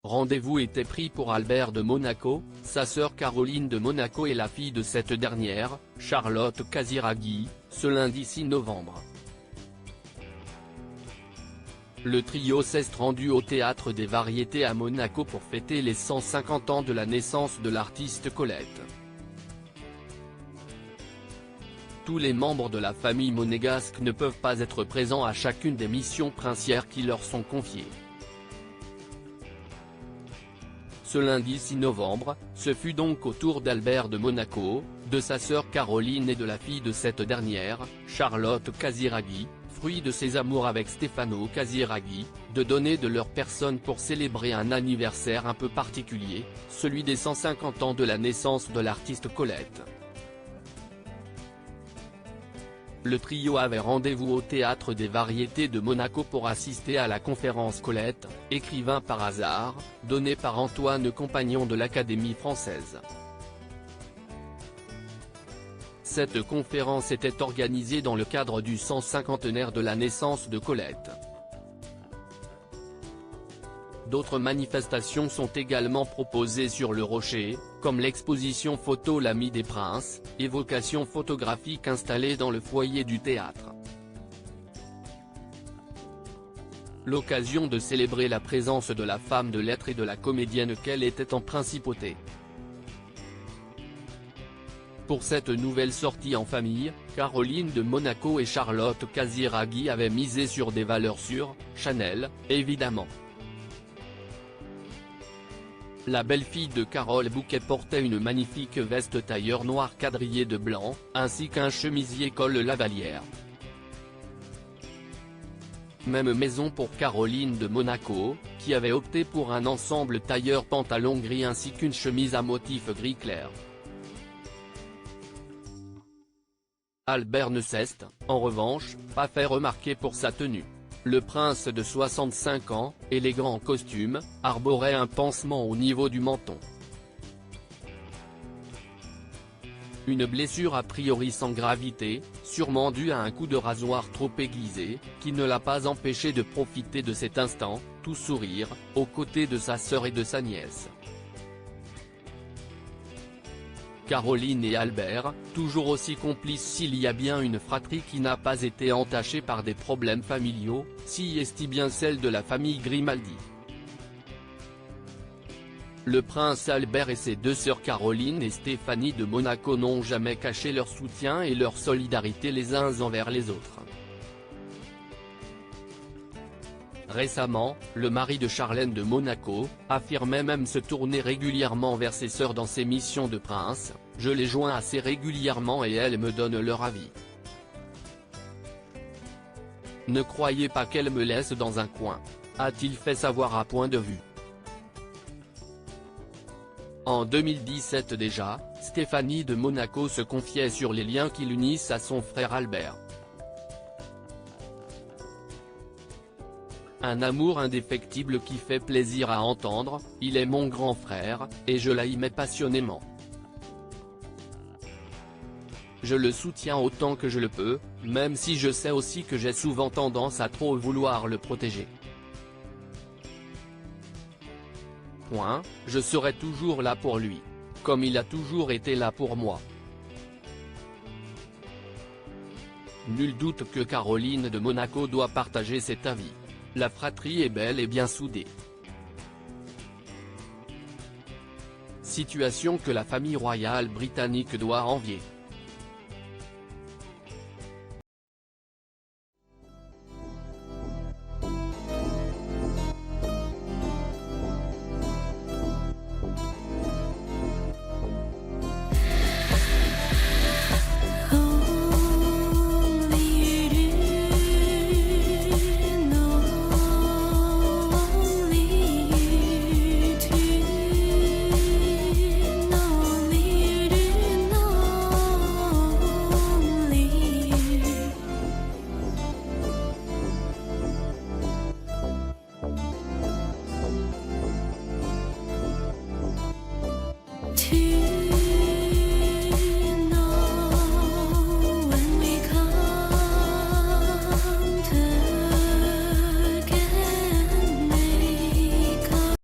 Rendez-vous était pris pour Albert de Monaco, sa sœur Caroline de Monaco et la fille de cette dernière, Charlotte Casiraghi, ce lundi 6 novembre. Le trio s'est rendu au Théâtre des Variétés à Monaco pour fêter les 150 ans de la naissance de l'artiste Colette. Tous les membres de la famille monégasque ne peuvent pas être présents à chacune des missions princières qui leur sont confiées. Ce lundi 6 novembre, ce fut donc au tour d'Albert de Monaco, de sa sœur Caroline et de la fille de cette dernière, Charlotte Casiraghi, fruit de ses amours avec Stefano Casiraghi, de donner de leur personne pour célébrer un anniversaire un peu particulier, celui des 150 ans de la naissance de l'artiste Colette. Le trio avait rendez-vous au Théâtre des Variétés de Monaco pour assister à la conférence Colette, écrivain par hasard, donnée par Antoine Compagnon de l'Académie française. Cette conférence était organisée dans le cadre du 150aire de la naissance de Colette. D'autres manifestations sont également proposées sur le Rocher, comme l'exposition photo L'Ami des Princes, évocation photographique installée dans le foyer du théâtre. L'occasion de célébrer la présence de la femme de lettres et de la comédienne qu'elle était en principauté. Pour cette nouvelle sortie en famille, Caroline de Monaco et Charlotte Casiraghi avaient misé sur des valeurs sûres, Chanel, évidemment. La belle-fille de Carole Bouquet portait une magnifique veste tailleur noir quadrillée de blanc, ainsi qu'un chemisier col Lavalière. Même maison pour Caroline de Monaco, qui avait opté pour un ensemble tailleur pantalon gris ainsi qu'une chemise à motif gris clair. Albert ne s'est, en revanche, pas fait remarquer pour sa tenue. Le prince de 65 ans, élégant en costume, arborait un pansement au niveau du menton. Une blessure a priori sans gravité, sûrement due à un coup de rasoir trop aiguisé, qui ne l'a pas empêché de profiter de cet instant, tout sourire, aux côtés de sa sœur et de sa nièce. Caroline et Albert, toujours aussi complices s'il y a bien une fratrie qui n'a pas été entachée par des problèmes familiaux, si est bien celle de la famille Grimaldi. Le prince Albert et ses deux sœurs Caroline et Stéphanie de Monaco n'ont jamais caché leur soutien et leur solidarité les uns envers les autres. Récemment, le mari de Charlène de Monaco, affirmait même se tourner régulièrement vers ses sœurs dans ses missions de prince, « Je les joins assez régulièrement et elles me donnent leur avis. Ne croyez pas qu'elles me laissent dans un coin », a-t-il fait savoir à Point de Vue. En 2017 déjà, Stéphanie de Monaco se confiait sur les liens qui l'unissent à son frère Albert. Un amour indéfectible qui fait plaisir à entendre, il est mon grand frère, et je l'aimais passionnément. Je le soutiens autant que je le peux, même si je sais aussi que j'ai souvent tendance à trop vouloir le protéger. Je serai toujours là pour lui. Comme il a toujours été là pour moi. Nul doute que Caroline de Monaco doit partager cet avis. La fratrie est belle et bien soudée. Situation que la famille royale britannique doit envier.